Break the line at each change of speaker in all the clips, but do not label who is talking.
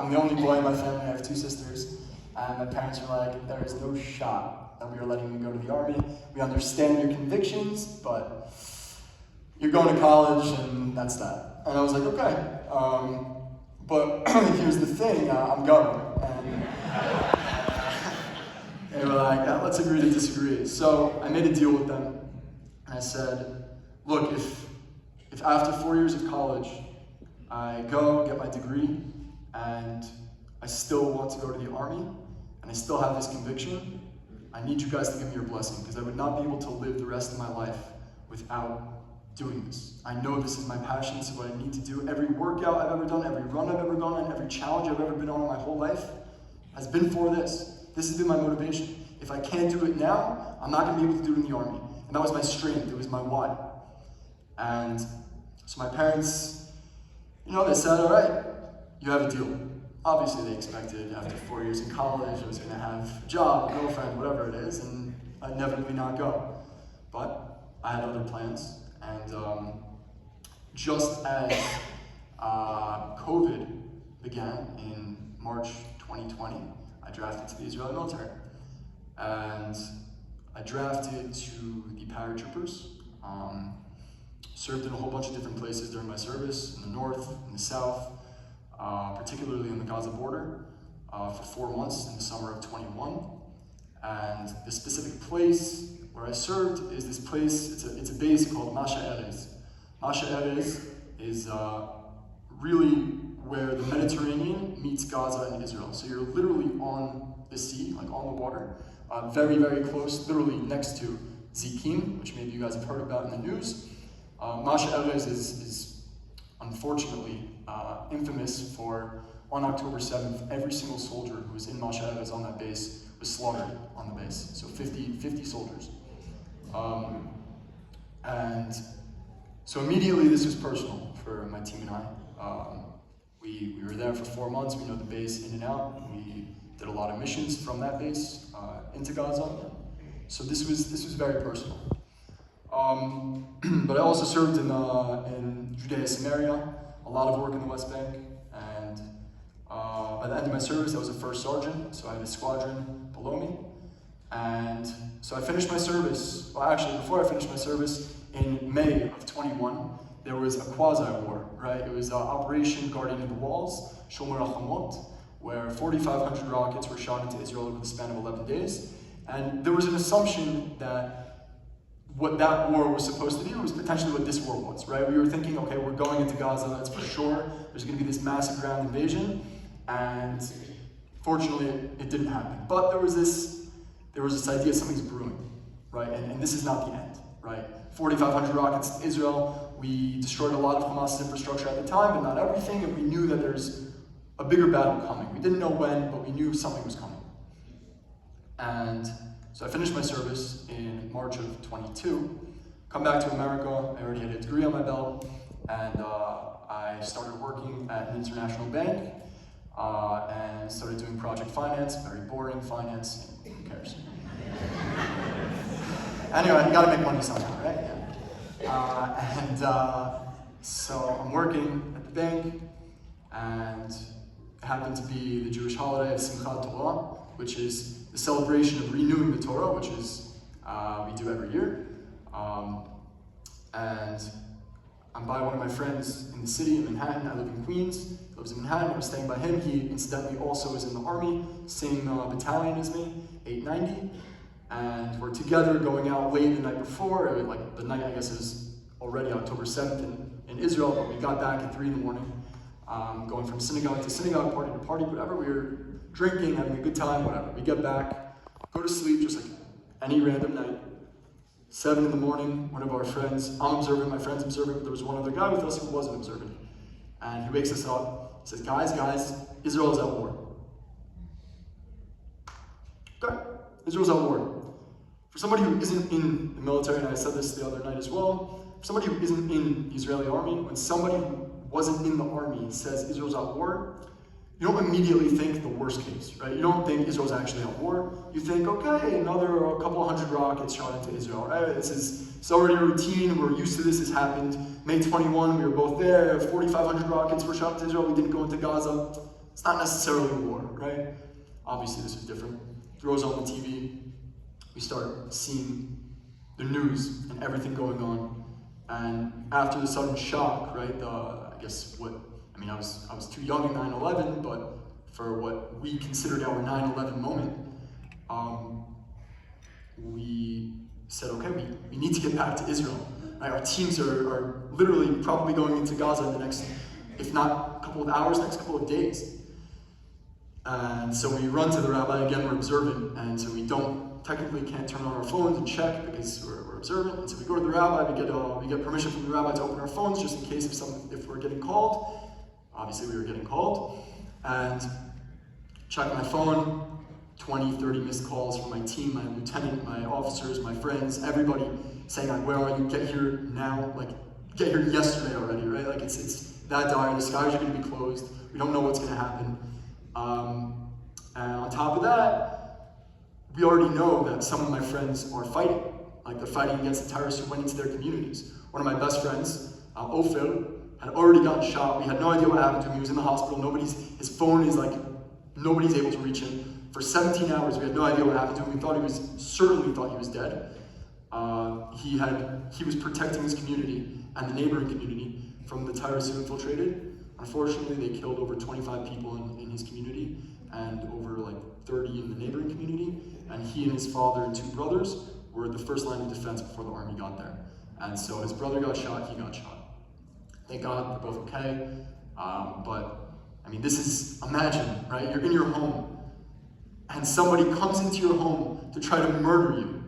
I'm the only boy in my family. I have 2 sisters. And my parents were like, there is no shot that we are letting you go to the Army. We understand your convictions, but you're going to college and that's that. And I was like, okay. But here's the thing, I'm going. And they were like, let's agree to disagree. So I made a deal with them. And I said, look, if after 4 years of college, I go get my degree and I still want to go to the Army and I still have this conviction, I need you guys to give me your blessing because I would not be able to live the rest of my life without doing this. I know this is my passion, this is what I need to do. Every workout I've ever done, every run I've ever gone on, every challenge I've ever been on in my whole life has been for this. This has been my motivation. If I can't do it now, I'm not going to be able to do it in the Army. And that was my strength, it was my why. And so my parents, they said, all right, you have a deal. Obviously they expected after 4 years in college, I was going to have a job, a girlfriend, whatever it is, and I'd inevitably not go. But I had other plans, and just as COVID began in March 2020, I drafted to the Israeli military. And I drafted to the Paratroopers, served in a whole bunch of different places during my service, in the north, in the south, particularly on the Gaza border, for 4 months in the summer of 21. And the specific place where I served is this place, it's a base called Masha Erez. Masha Erez is really where the Mediterranean meets Gaza and Israel. So you're literally on the sea, like on the water, very, very close, literally next to Zikim, which maybe you guys have heard about in the news. Masha Erez is unfortunately infamous for, on October 7th, every single soldier who was in Masha Erez on that base was slaughtered on the base. So 50 soldiers. And so immediately this was personal for my team and I. We were there for 4 months, we know the base in and out. We did a lot of missions from that base into Gaza. So this was very personal. But I also served in Judea, Samaria, a lot of work in the West Bank, and by the end of my service, I was a first sergeant, so I had a squadron below me. And so I finished my service, well actually before I finished my service, in May of 21, there was a quasi-war, right? It was Operation Guardian of the Walls, Shomer HaChamot, where 4,500 rockets were shot into Israel over the span of 11 days. And there was an assumption that what that war was supposed to be was potentially what this war was, right? We were thinking, okay, we're going into Gaza, that's for sure. There's going to be this massive ground invasion, and fortunately, it didn't happen. But there was this idea something's brewing, right? And this is not the end, right? 4,500 rockets to Israel. We destroyed a lot of Hamas's infrastructure at the time, but not everything, and we knew that there's a bigger battle coming. We didn't know when, but we knew something was coming. And so I finished my service in March of 22, come back to America, I already had a degree on my belt, and I started working at an international bank, and started doing project finance, very boring finance, who cares? Anyway, you gotta make money somehow, right? Yeah. So I'm working at the bank, and it happened to be the Jewish holiday of Simchat Torah, which is the celebration of renewing the Torah, which is we do every year. And I'm by one of my friends in the city in Manhattan. I live in Queens. He lives in Manhattan. I was staying by him. He incidentally also is in the Army, same battalion as me, 890. And we're together going out late the night before. Like the night, I guess, is already October 7th in Israel, but we got back at 3 in the morning, going from synagogue to synagogue, party to party, whatever. We were drinking, having a good time, whatever. We get back, go to sleep just like any random night. 7 in the morning, one of our friends, I'm observing, my friend's observing, but there was one other guy with us who wasn't observing. And he wakes us up, says, guys, Israel's at war. Okay, Israel's at war. For somebody who isn't in the military, and I said this the other night as well, for somebody who isn't in the Israeli army, when somebody who wasn't in the army says Israel's at war, you don't immediately think the worst case, right? You don't think Israel's actually at war. You think, okay, another couple of hundred rockets shot into Israel, right? It's already a routine. We're used to this. It's happened. May 21, we were both there. 4,500 rockets were shot into Israel. We didn't go into Gaza. it's not necessarily war, right? Obviously this is different. Throws on the TV, we start seeing the news and everything going on. And after the sudden shock, right, I was too young in 9/11, but for what we considered our 9/11 moment, we said, okay, we need to get back to Israel. Right? Our teams are literally probably going into Gaza in the next, if not a couple of hours, next couple of days. And so we run to the rabbi, again, we're observant, and so we technically can't turn on our phones and check because we're observant. And so we go to the rabbi, we get permission from the rabbi to open our phones just in case if we're getting called. Obviously we were getting called. And check my phone, 20, 30 missed calls from my team, my lieutenant, my officers, my friends, everybody saying, like, where are you? Get here now. Like, get here yesterday already, right? Like, it's that dire. The skies are going to be closed. We don't know what's going to happen. And on top of that, we already know that some of my friends are fighting. Like, they're fighting against the terrorists who went into their communities. One of my best friends, Ofer, had already gotten shot. We had no idea what happened to him. He was in the hospital. His phone is like, nobody's able to reach him. For 17 hours, we had no idea what happened to him. We certainly thought he was dead. He was protecting his community and the neighboring community from the terrorists who infiltrated. Unfortunately, they killed over 25 people in his community and over like 30 in the neighboring community. And he and his father and 2 brothers were the first line of defense before the army got there. And so his brother got shot, he got shot. Thank God, they're both okay. But I mean, imagine, right? You're in your home and somebody comes into your home to try to murder you.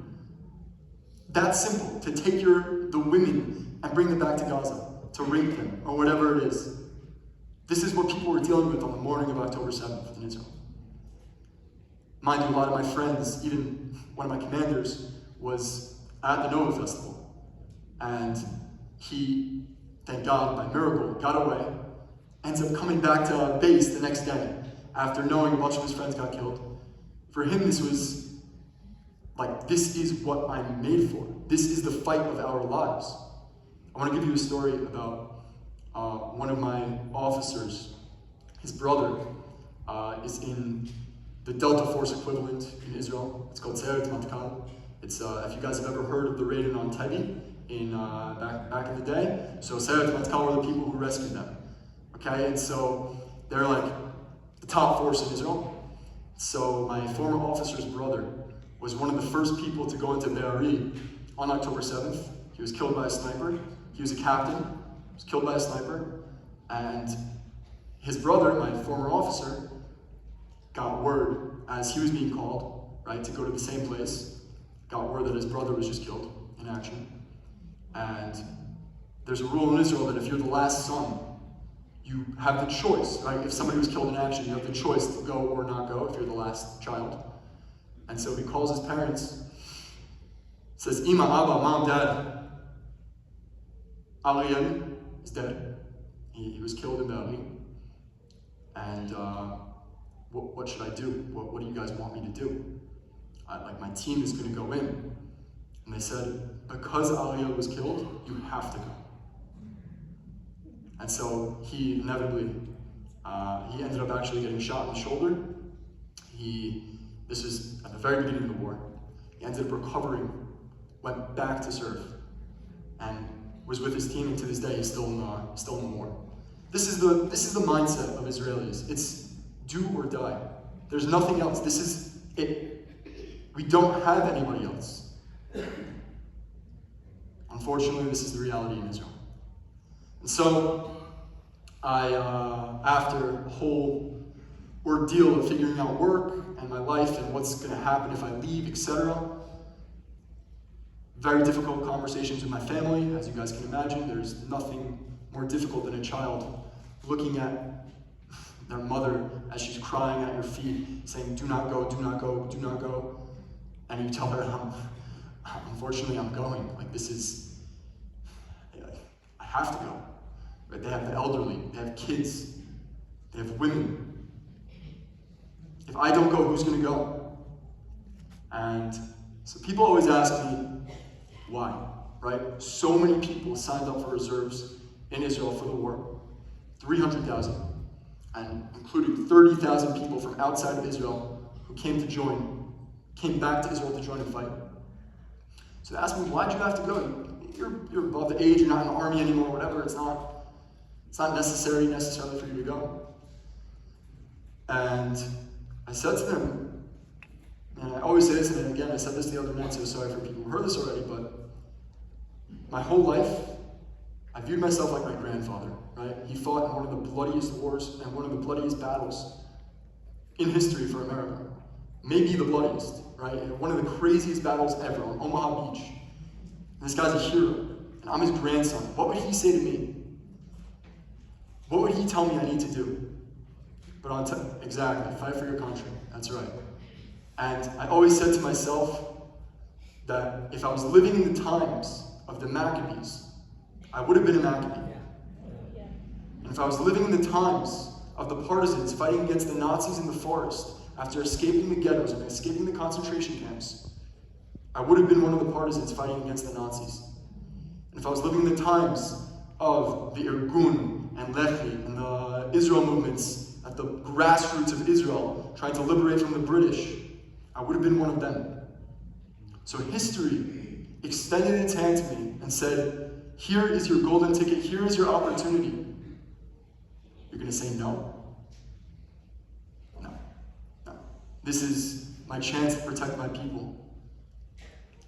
That's simple, to take the women and bring them back to Gaza, to rape them, or whatever it is. This is what people were dealing with on the morning of October 7th in Israel. Mind you, a lot of my friends, even one of my commanders, was at the Nova Festival. And he, thank God, by miracle, got away, ends up coming back to base the next day after knowing a bunch of his friends got killed. For him, this was like, this is what I'm made for. This is the fight of our lives. I want to give you a story about one of my officers. His brother is in the Delta Force equivalent in Israel. It's called Sayeret Matkal. It's, if you guys have ever heard of the raid on Tebbe back in the day, so Sayeret Matkal were the people who rescued them. Okay, and so they're like the top force in Israel. So my former officer's brother was one of the first people to go into Be'eri on October 7th. He was killed by a sniper. He was a captain. He was killed by a sniper. And his brother, my former officer, got word as he was being called, right, to go to the same place, got word that his brother was just killed in action. And there's a rule in Israel that if you're the last son, you have the choice, right? If somebody was killed in action, you have the choice to go or not go if you're the last child. And so he calls his parents, says, Ima, Abba, Mom, Dad, Ariel is dead. He was killed in Be'eri. And what should I do? What do you guys want me to do? My team is going to go in. And they said, because Ariel was killed, you have to go. And so he inevitably, he ended up actually getting shot in the shoulder. This was at the very beginning of the war. He ended up recovering, went back to serve, and was with his team, and to this day he's still in the war. This is the mindset of Israelis. It's do or die. There's nothing else. This is it. We don't have anybody else. Unfortunately, this is the reality in Israel. And so, after a whole ordeal of figuring out work and my life and what's going to happen if I leave, etc., very difficult conversations with my family, as you guys can imagine. There's nothing more difficult than a child looking at their mother as she's crying at your feet, saying, do not go, do not go, do not go. And you tell her, unfortunately, I'm going. Like, I have to go. Right? They have the elderly, they have kids, they have women. If I don't go, who's going to go? And so people always ask me, why? Right? So many people signed up for reserves in Israel for the war, 300,000. and including 30,000 people from outside of Israel who came back to Israel to join and fight. So they asked me, why'd you have to go? You're above the age, you're not in the army anymore, whatever, it's not necessarily for you to go. And I said to them, and I always say this, and again, I said this the other night, so sorry for people who heard this already, but my whole life, I viewed myself like my grandfather, right? He fought in one of the bloodiest wars and one of the bloodiest battles in history for America. Maybe the bloodiest, right? And one of the craziest battles ever on Omaha Beach. And this guy's a hero, and I'm his grandson. What would he say to me? What would he tell me I need to do? But exactly, fight for your country, that's right. And I always said to myself that if I was living in the times of the Maccabees, I would have been a Maccabee. And if I was living in the times of the partisans fighting against the Nazis in the forest after escaping the ghettos and escaping the concentration camps, I would have been one of the partisans fighting against the Nazis. And if I was living in the times of the Irgun and Lehi and the Israel movements at the grassroots of Israel trying to liberate from the British, I would have been one of them. So history extended its hand to me and said, here is your golden ticket, here is your opportunity. You're going to say no? No. This is my chance to protect my people.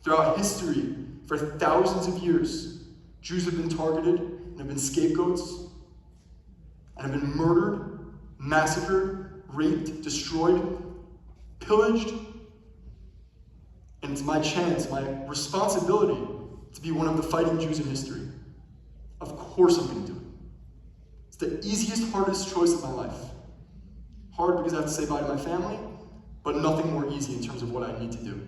Throughout history, for thousands of years, Jews have been targeted and have been scapegoats and have been murdered, massacred, raped, destroyed, pillaged. And it's my chance, my responsibility to be one of the fighting Jews in history. Of course I'm going to do it. It's the easiest, hardest choice of my life. Hard because I have to say bye to my family, but nothing more easy in terms of what I need to do.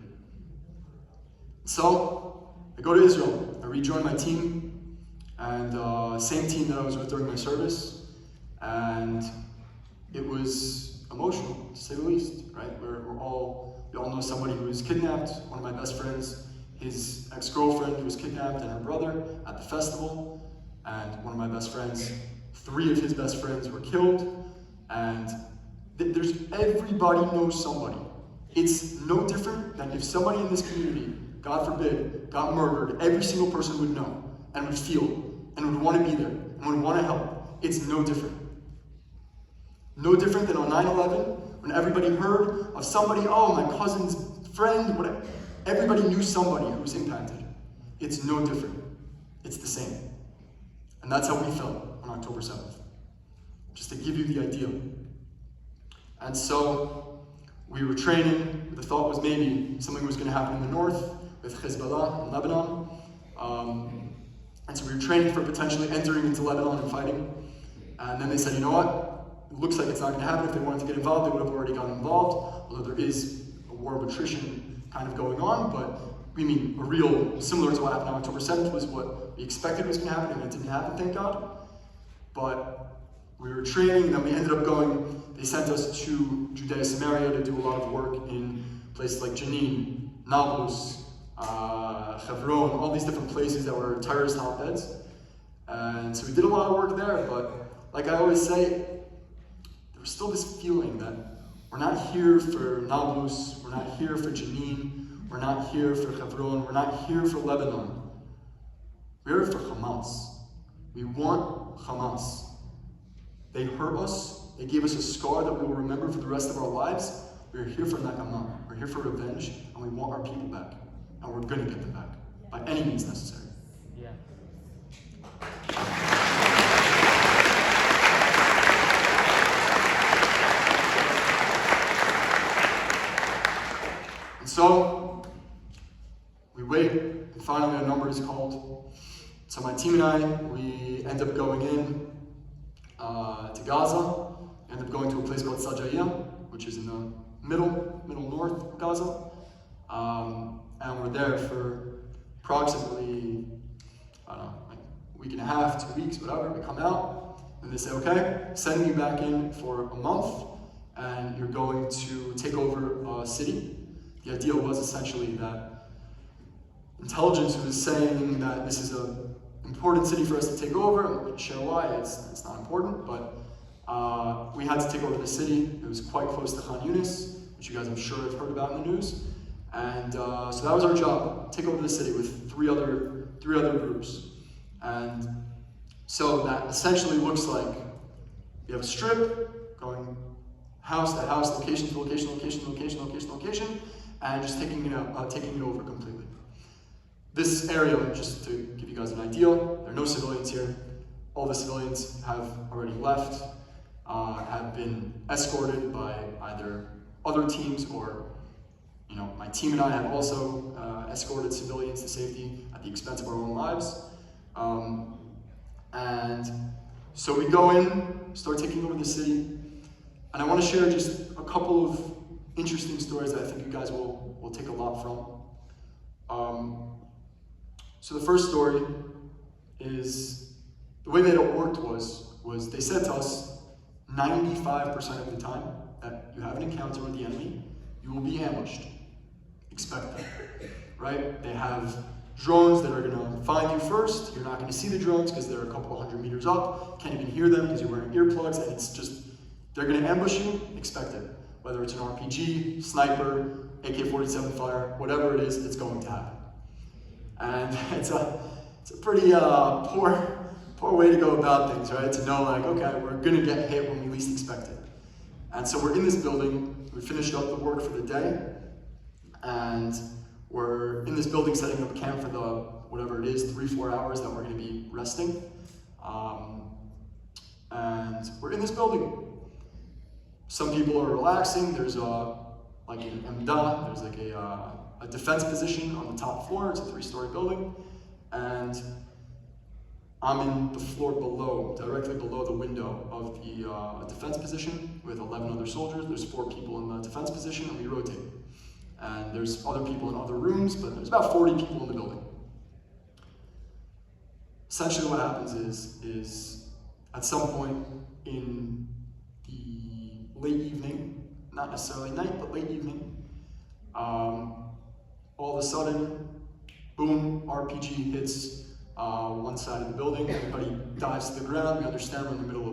So, I go to Israel. I rejoin my team, and same team that I was with during my service, and it was emotional, to say the least, right? We all know somebody who was kidnapped. One of my best friends, his ex-girlfriend who was kidnapped, and her brother at the festival, and one of my best friends, 3 of his best friends were killed, and there's everybody knows somebody. It's no different than if somebody in this community, God forbid, got murdered, every single person would know, and would feel, and would want to be there, and would want to help. It's no different. No different than on 9/11, when everybody heard of somebody, oh, my cousin's friend, whatever. Everybody knew somebody who was impacted. It's no different. It's the same. And that's how we felt on October 7th. Just to give you the idea. And so we were training. The thought was maybe something was going to happen in the north with Hezbollah in Lebanon. And so we were training for potentially entering into Lebanon and fighting. And then they said, you know what? It looks like it's not going to happen. If they wanted to get involved, they would have already gotten involved. Although there is a war of attrition kind of going on, but we mean a real, similar to what happened on October 7th was what we expected was going to happen, and it didn't happen, thank God. But we were training, and then we ended up going, they sent us to Judea, Samaria to do a lot of work in places like Jenin, Nablus, Hebron, all these different places that were terrorist hotbeds. And so we did a lot of work there, but like I always say, there was still this feeling that we're not here for Nablus, we're not here for Jenin, we're not here for Hebron, we're not here for Lebanon. We're here for Hamas. We want Hamas. They hurt us, they gave us a scar that we will remember for the rest of our lives. We're here for Nakama, we're here for revenge, and we want our people back. And we're going to get them back, by any means necessary.
Yeah.
And so, we wait, and finally a number is called. So my team and I, we end up going in to Gaza, end up going to a place called Sajaya, which is in the middle north of Gaza. And we're there for approximately, I don't know, like a week and a half, 2 weeks, whatever. We come out, and they say, okay, send you back in for a month, and you're going to take over a city. The idea was essentially that intelligence was saying that this is an important city for us to take over. I'm not going to share why, it's not important, but we had to take over the city. It was quite close to Khan Yunis, which you guys I'm sure have heard about in the news. And so that was our job, take over the city with three other groups. And so that essentially looks like we have a strip going house to house, location to location, location, location, location, location, and just taking it over completely. This area, just to give you guys an idea, there are no civilians here. All the civilians have already left, have been escorted by either other teams or, my team and I have also escorted civilians to safety at the expense of our own lives. And so we go in, start taking over the city, and I want to share just a couple of interesting stories that I think you guys will take a lot from. So the first story is, the way that it worked was they said to us, 95% of the time that you have an encounter with the enemy, you will be ambushed. Expect that, right? They have drones that are going to find you first. You're not going to see the drones because they're a couple 100 meters up. Can't even hear them because you're wearing earplugs, and it's just, they're going to ambush you. Expect it. Whether it's an RPG, sniper, AK-47 fire, whatever it is, it's going to happen. And it's a pretty poor way to go about things, right? To know, like, okay, we're going to get hit when we least expect it. And so we're in this building. We finished up the work for the day, and we're in this building setting up camp for the, whatever it is, 3-4 hours that we're going to be resting. And we're in this building. Some people are relaxing. There's like an emda, there's like a defense position on the top floor. It's a 3-story building. And I'm in the floor below, directly below the window of the defense position with 11 other soldiers. There's 4 people in the defense position, and we rotate. And there's other people in other rooms, but there's about 40 people in the building. Essentially what happens is at some point in the late evening, not necessarily night, but late evening, all of a sudden, boom, RPG hits one side of the building. Everybody dives to the ground. We understand we're in the middle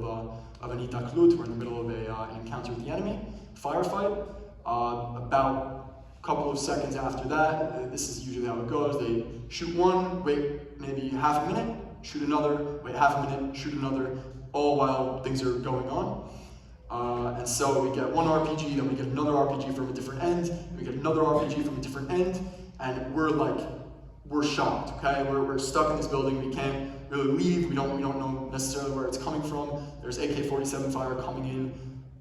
of an itaklut. We're in the middle of an encounter with the enemy, firefight. About a couple of seconds after that, this is usually how it goes. They shoot one, wait maybe half a minute, shoot another, wait half a minute, shoot another, all while things are going on. And so we get one RPG, then we get another RPG from a different end, we get another RPG from a different end, and we're shocked, okay? We're stuck in this building. We can't really leave. We don't know necessarily where it's coming from. There's AK-47 fire coming in.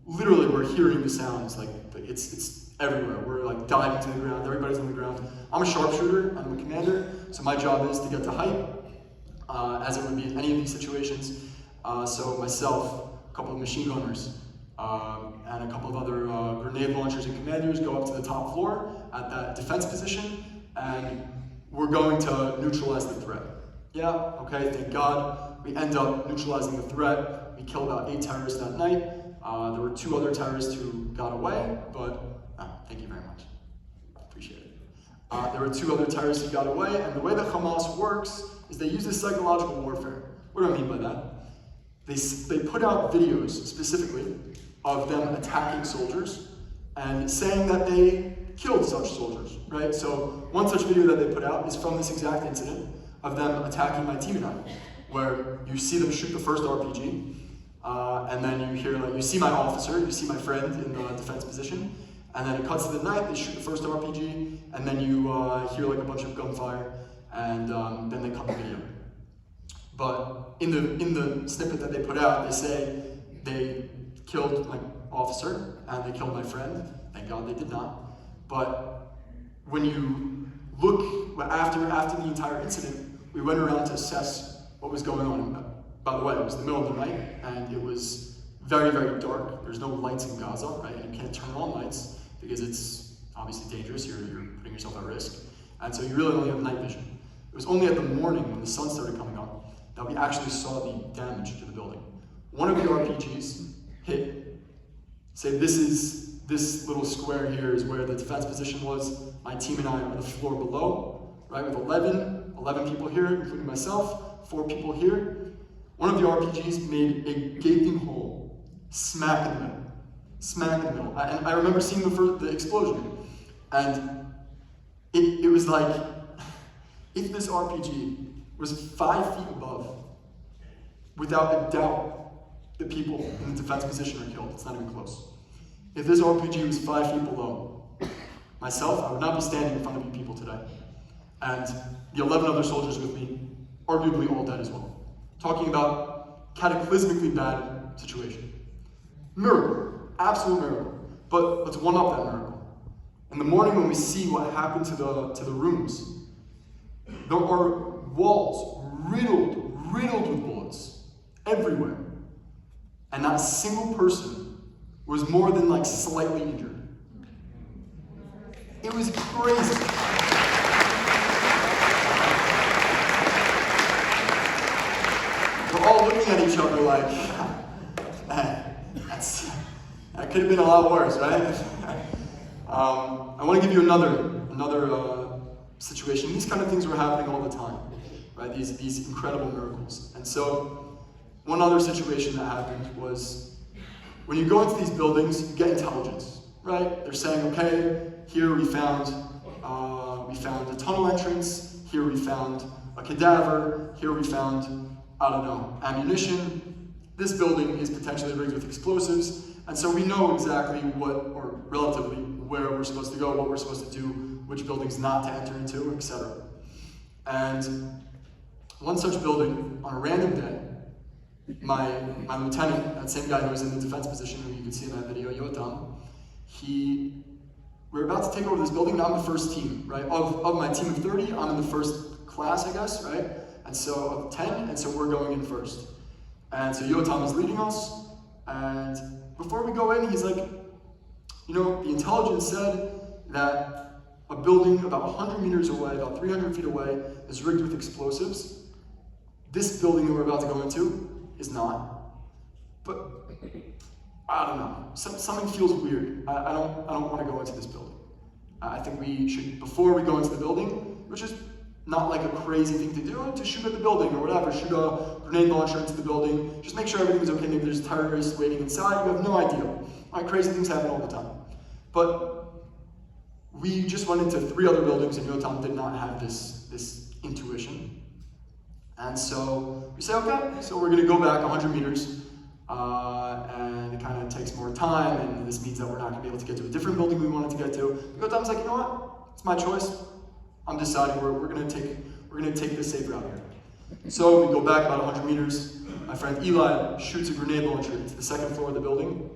Literally, we're hearing the sounds. Like it's everywhere. We're like diving to the ground. Everybody's on the ground. I'm a sharpshooter. I'm a commander. So my job is to get to height, as it would be in any of these situations. So myself, a couple of machine gunners, and a couple of other grenade launchers and commanders go up to the top floor at that defense position, and we're going to neutralize the threat. Yeah, okay, thank God. We end up neutralizing the threat. We kill about 8 terrorists that night. There were 2 other terrorists who got away, but thank you very much. Appreciate it. There were 2 other terrorists who got away, and the way that Hamas works is they use this psychological warfare. What do I mean by that? They put out videos specifically of them attacking soldiers and saying that they killed such soldiers, right? So one such video that they put out is from this exact incident of them attacking my team and I, where you see them shoot the first RPG, and then you hear, like, you see my officer, you see my friend in the defense position, and then it cuts to the night, they shoot the first RPG, and then you hear like a bunch of gunfire, and then they cut the video. But in the snippet that they put out, they say they killed my officer and they killed my friend. Thank God they did not. But when you look after the entire incident, we went around to assess what was going on. By the way, it was the middle of the night, and it was very, very dark. There's no lights in Gaza, right? You can't turn on lights because it's obviously dangerous. You're putting yourself at risk. And so you really only have night vision. It was only at the morning when the sun started coming up that we actually saw the damage to the building. One of the RPGs hit, say this little square here is where the defense position was. My team and I are on the floor below, right, with 11 people here, including myself, 4 people here. One of the RPGs made a gaping hole smack in the middle. Smack in the middle. And I remember seeing the explosion. And it was like, if this RPG was 5 feet above, without a doubt, the people in the defense position are killed. It's not even close. If this RPG was 5 feet below, myself, I would not be standing in front of you people today. And the 11 other soldiers with me, arguably all dead as well. Talking about cataclysmically bad situation. Miracle, absolute miracle. But let's one up that miracle. In the morning when we see what happened to the rooms, there are walls riddled with bullets everywhere. And not a single person was more than like slightly injured. It was crazy. We're all looking at each other like, man, that could have been a lot worse, right? I want to give you another situation. These kind of things were happening all the time, right? These incredible miracles. And so, one other situation that happened was when you go into these buildings, you get intelligence, right? They're saying, okay, here we found a tunnel entrance. Here we found a cadaver. Here we found, I don't know, ammunition. This building is potentially rigged with explosives. And so we know exactly or relatively, where we're supposed to go, what we're supposed to do, which buildings not to enter into, etc. And one such building, on a random day, my lieutenant, that same guy who was in the defense position, who you can see in that video, Yotam, we're about to take over this building, and I'm the first team, right? Of my team of 30, I'm in the first class, I guess, right? And so of 10, and so we're going in first. And so Yotam is leading us, and before we go in, he's like, you know, the intelligence said that a building about 100 meters away, about 300 feet away, is rigged with explosives. This building that we're about to go into is not. But I don't know. Something feels weird. I don't want to go into this building. I think we should, before we go into the building, which is not like a crazy thing to do, to shoot at the building or whatever, shoot a grenade launcher into the building, just make sure everything's okay. Maybe there's terrorists waiting inside, you have no idea. All right, crazy things happen all the time. But we just went into 3 other buildings, and Yotam did not have this intuition. And so we say, okay, so we're gonna go back 100 meters, and it kind of takes more time, and this means that we're not gonna be able to get to a different building we wanted to get to. Yotam's like, you know what, it's my choice. I'm deciding we're gonna take this safe route here. So we go back about 100 meters. My friend Eli shoots a grenade launcher into the 2nd floor of the building.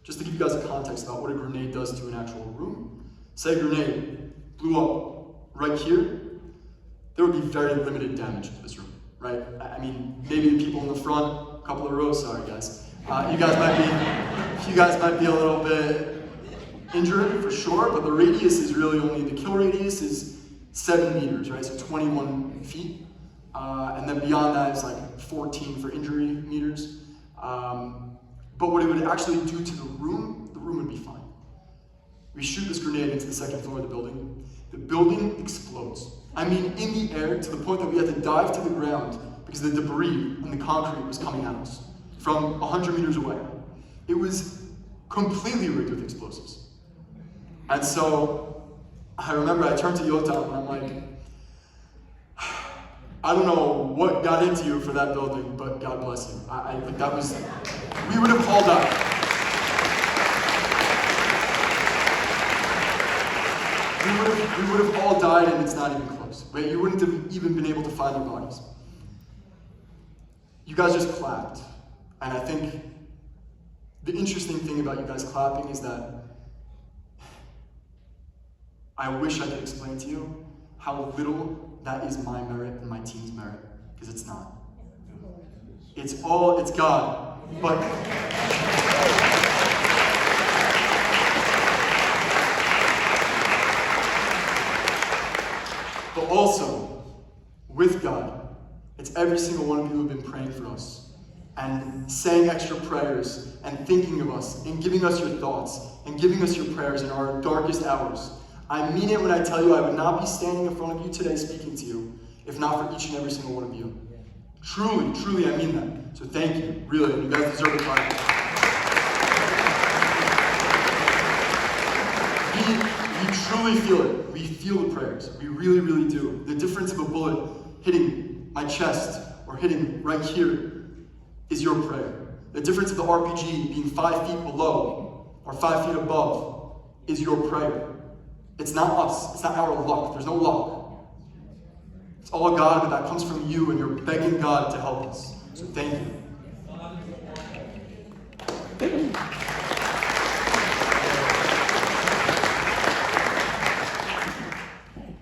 Just to give you guys a context about what a grenade does to an actual room. Say a grenade blew up right here, there would be very limited damage to this room, right? I mean, maybe the people in the front, a couple of rows, sorry guys. You guys might be a little bit injured for sure, but the radius is really only, the kill radius is 7 meters, right? So 21 feet. And then beyond that is like 14 for injury meters. But what it would actually do to the room would be fine. We shoot this grenade into the 2nd floor of the building explodes. I mean, in the air, to the point that we had to dive to the ground because the debris and the concrete was coming at us from 100 meters away. It was completely rigged with explosives. And so, I remember I turned to Yotam and I'm like, I don't know what got into you for that building, but God bless you. We would have all died. We would have all died, and it's not even close. Right? You wouldn't have even been able to find their bodies. You guys just clapped. And I think the interesting thing about you guys clapping is that I wish I could explain to you how little that is my merit and my team's merit, because it's not. It's God. But also, with God, it's every single one of you who have been praying for us and saying extra prayers and thinking of us and giving us your thoughts and giving us your prayers in our darkest hours. I mean it when I tell you I would not be standing in front of you today speaking to you if not for each and every single one of you. Truly, truly, I mean that. So thank you, really. You guys deserve a clap. We truly feel it. We feel the prayers. We really, really do. The difference of a bullet hitting my chest or hitting right here is your prayer. The difference of the RPG being 5 feet below or 5 feet above is your prayer. It's not us. It's not our luck. There's no luck. It's all God, but that comes from you, and you're begging God to help us. So thank you.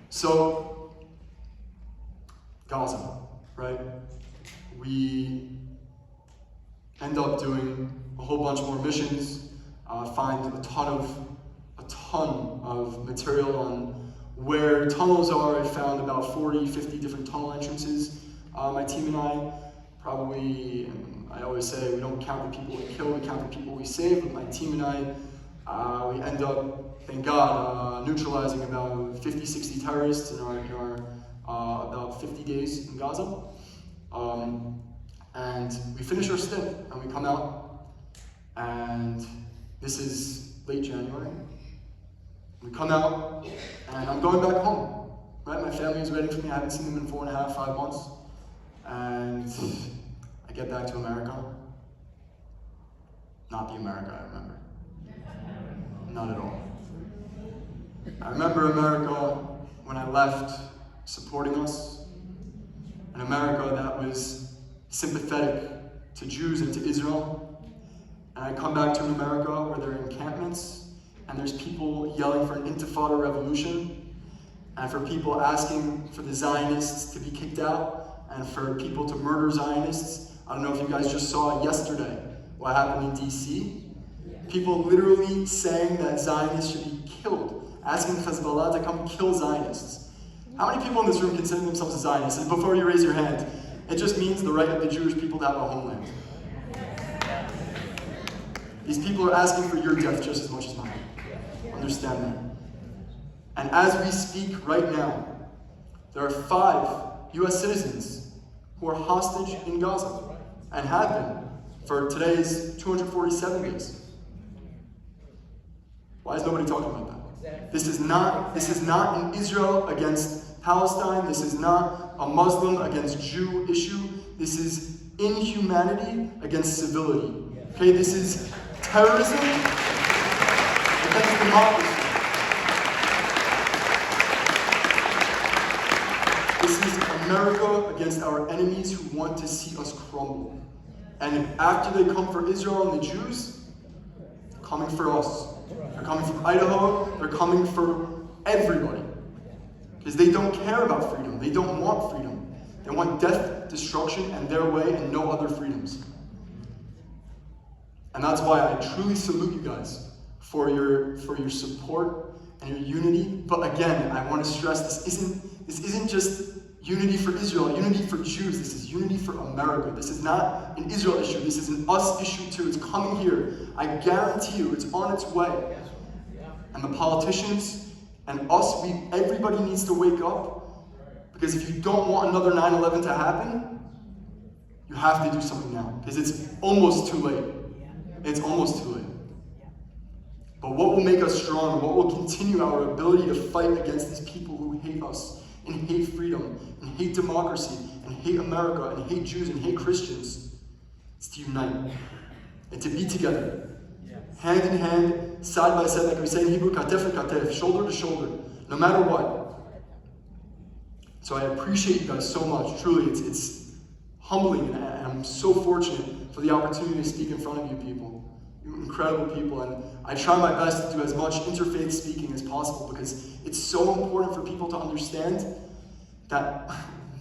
So, Gaza, right? We end up doing a whole bunch more missions, find a ton of material on where tunnels are. I found about 40, 50 different tunnel entrances. My team and I probably, I always say, we don't count the people we kill, we count the people we save, but my team and I, we end up, thank God, neutralizing about 50, 60 terrorists in our about 50 days in Gaza. And we finish our stint, and we come out, and this is late January. We come out, and I'm going back home, right? My family is waiting for me. I haven't seen them in 4.5, 5 months. And I get back to America. Not the America I remember. Not at all. I remember America when I left supporting us. An America that was sympathetic to Jews and to Israel. And I come back to an America where there are encampments, and there's people yelling for an intifada revolution, and for people asking for the Zionists to be kicked out, and for people to murder Zionists. I don't know if you guys just saw yesterday what happened in DC. People literally saying that Zionists should be killed, asking Hezbollah to come kill Zionists. How many people in this room consider themselves a Zionist? And before you raise your hand, it just means the right of the Jewish people to have a homeland. These people are asking for your death just as much as mine. Understand that. And as we speak right now, there are 5 U.S. citizens who are hostage in Gaza and have been for today's 247 days. Why is nobody talking about that? This is not an Israel against Palestine. This is not a Muslim against Jew issue. This is inhumanity against civility. Okay, this is terrorism against democracy. This is America against our enemies who want to see us crumble. And after they come for Israel and the Jews, they're coming for us. They're coming from Idaho. They're coming for everybody. Because they don't care about freedom. They don't want freedom. They want death, destruction, and their way, and no other freedoms. And that's why I truly salute you guys for your support and your unity. But again, I want to stress this isn't just unity for Israel, unity for Jews. This is unity for America. This is not an Israel issue. This is an us issue too. It's coming here. I guarantee you, it's on its way. And the politicians and us, everybody needs to wake up. Because if you don't want another 9/11 to happen, you have to do something now. Because it's almost too late. It's almost too late. But what will make us strong, what will continue our ability to fight against these people who hate us, and hate freedom, and hate democracy, and hate America, and hate Jews, and hate Christians, is to unite. And to be together. Hand in hand, side by side, like we say in Hebrew, katef to katef, shoulder to shoulder, no matter what. So I appreciate you guys so much. Truly, it's humbling, and I'm so fortunate for the opportunity to speak in front of you people. You're incredible people, and I try my best to do as much interfaith speaking as possible because it's so important for people to understand that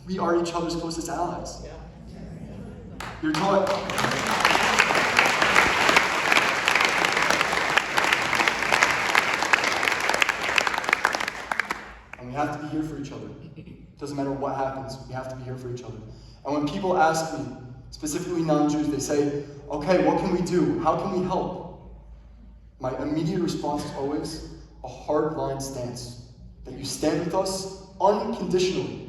we are each other's closest allies. You're taught. And we have to be here for each other. It doesn't matter what happens, we have to be here for each other. And when people ask me, specifically non-Jews, they say, okay, what can we do? How can we help? My immediate response is always a hard-line stance. That you stand with us unconditionally.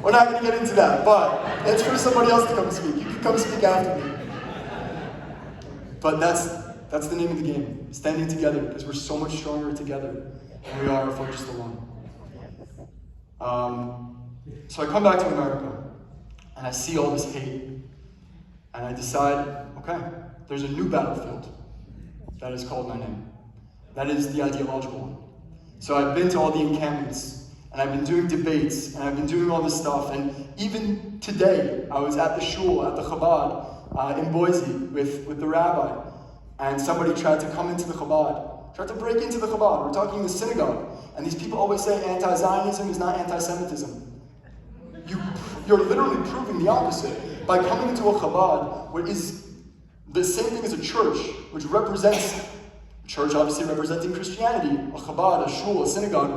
We're not going to get into that, but it's for somebody else to come speak. You can come speak after me. But that's the name of the game, standing together, because we're so much stronger together than we are if we're just alone. So I come back to America, and I see all this hate, and I decide, okay, there's a new battlefield that is called my name. That is the ideological one. So I've been to all the encampments, and I've been doing debates, and I've been doing all this stuff, and even today, I was at the shul, at the Chabad, in Boise, with the rabbi, and somebody tried to come into the Chabad, tried to break into the Chabad. We're talking in the synagogue, and these people always say anti-Zionism is not anti-Semitism. You're literally proving the opposite by coming into a Chabad, which is the same thing as a church, which represents, church obviously representing Christianity, a Chabad, a shul, a synagogue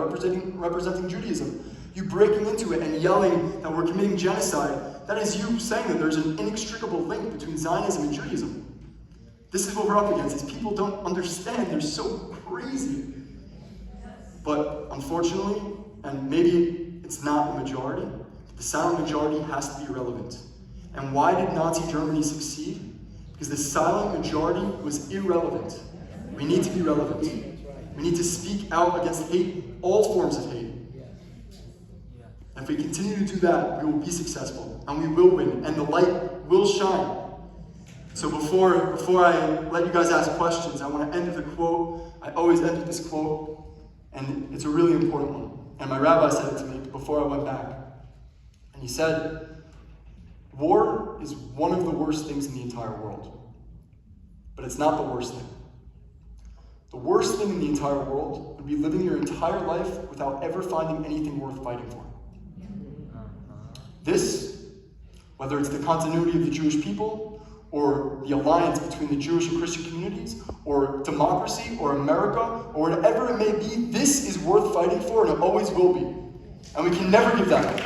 representing Judaism. You breaking into it and yelling that we're committing genocide, that is you saying that there's an inextricable link between Zionism and Judaism. This is what we're up against. These people don't understand. They're so crazy. But unfortunately, and maybe it's not the majority, the silent majority has to be relevant. And why did Nazi Germany succeed? Because the silent majority was irrelevant. We need to be relevant. We need to speak out against hate, all forms of hate. And if we continue to do that, we will be successful, and we will win, and the light will shine. So before I let you guys ask questions, I want to end with a quote. I always end with this quote, and it's a really important one. And my rabbi said it to me before I went back. And he said, war is one of the worst things in the entire world. But it's not the worst thing. The worst thing in the entire world would be living your entire life without ever finding anything worth fighting for. This, whether it's the continuity of the Jewish people, or the alliance between the Jewish and Christian communities, or democracy, or America, or whatever it may be, this is worth fighting for, and it always will be. And we can never give that up.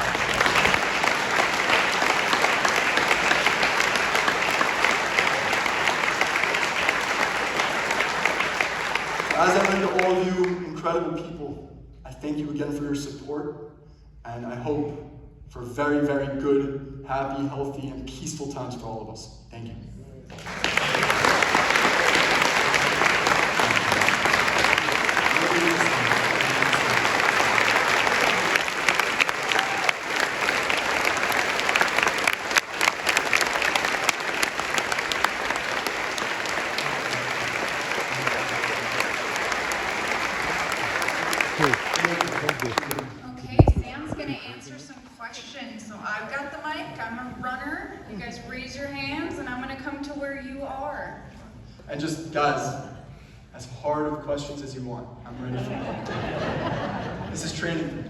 As I thank to all of you incredible people, I thank you again for your support, and I hope for very, very good, happy, healthy, and peaceful times for all of us. Thank you.
Okay, Sam's going to answer some questions. So I've got the mic, I'm a runner. You guys raise your hands and I'm going to come to where you are.
And just, guys, as hard of questions as you want. I'm ready for it. This is training.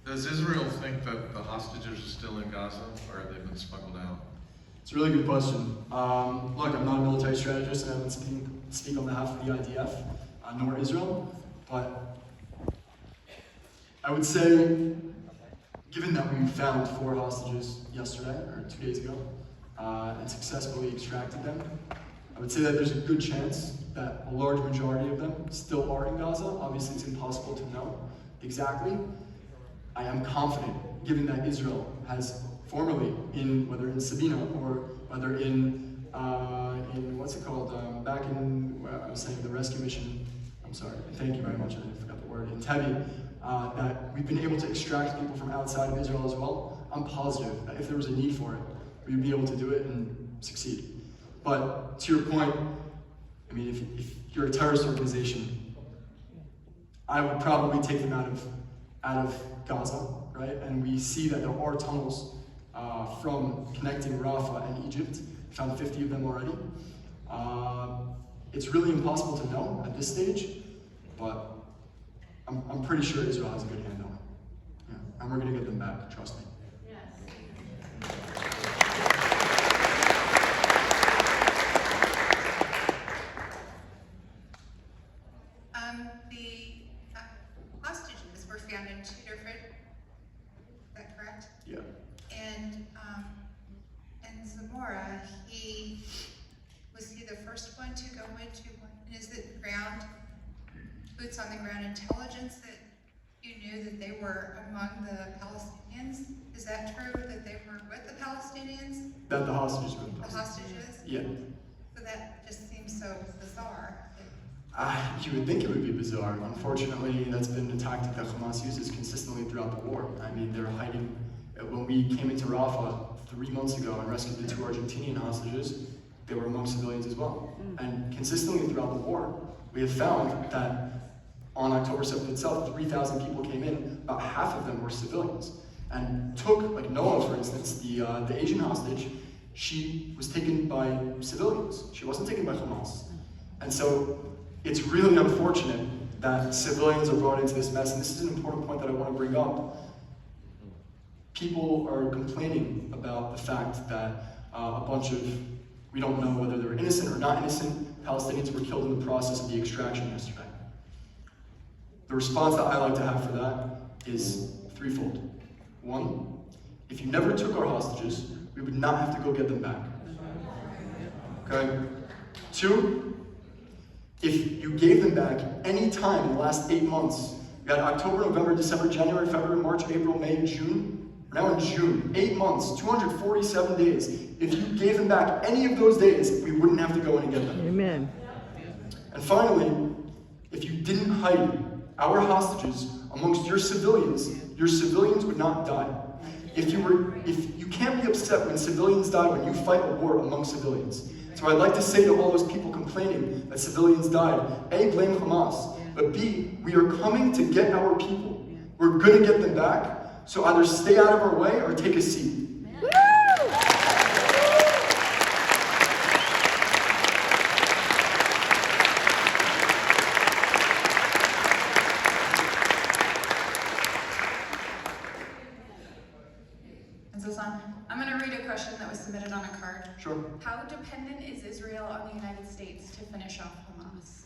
Does Israel think that the hostages are still in Gaza, or have they been smuggled out?
It's a really good question. Look, I'm not a military strategist, and I wouldn't speak on behalf of the IDF, nor Israel, but I would say, given that we found 4 hostages yesterday, or 2 days ago, and successfully extracted them, I would say that there's a good chance that a large majority of them still are in Gaza. Obviously, it's impossible to know exactly. I am confident, given that Israel has formerly, whether in Sabina or whether in what's it called, back in, I was saying the rescue mission, I'm sorry, thank you very much, I forgot the word, in Tevi, that we've been able to extract people from outside of Israel as well. I'm positive that if there was a need for it, we'd be able to do it and succeed. But to your point, I mean, if you're a terrorist organization, I would probably take them out of Gaza, right? And we see that there are tunnels from connecting Rafah and Egypt. We found 50 of them already. It's really impossible to know at this stage, but I'm pretty sure Israel has a good hand on it. Yeah. And we're gonna get them back, trust me.
The hostages were found in 2 different, is that correct?
Yeah.
And Zamora, was he the first one to go into one? And is it ground boots on the ground intelligence that you knew that they were among the Palestinians? Is that true, that they were with the Palestinians?
That the hostages were
The hostages?
Yeah.
So that just seems so bizarre.
You would think it would be bizarre. Unfortunately, that's been a tactic that Hamas uses consistently throughout the war. I mean, they're hiding. When we came into Rafah 3 months ago and rescued the 2 Argentinian hostages, they were among civilians as well. And consistently throughout the war, we have found that on October 7th itself, 3,000 people came in, about half of them were civilians. And took, like Noah, for instance, the Asian hostage, she was taken by civilians. She wasn't taken by Hamas. And so it's really unfortunate that civilians are brought into this mess, and this is an important point that I want to bring up. People are complaining about the fact that a bunch of, we don't know whether they were innocent or not innocent, Palestinians were killed in the process of the extraction yesterday. The response that I like to have for that is threefold. 1, if you never took our hostages, we would not have to go get them back. Okay? 2, if you gave them back any time in the last 8 months, we had October, November, December, January, February, March, April, May, June. We're now in June. 8 months, 247 days. If you gave them back any of those days, we wouldn't have to go in and get them.
Amen.
And finally, if you didn't hide our hostages amongst your civilians would not die. If you can't be upset when civilians die when you fight a war among civilians. So I'd like to say to all those people complaining that civilians died, A, blame Hamas, but B, we are coming to get our people. We're going to get them back, so either stay out of our way or take a seat.
I'm going to read a question that was submitted on a card.
Sure.
How dependent is Israel on the United States to finish off Hamas?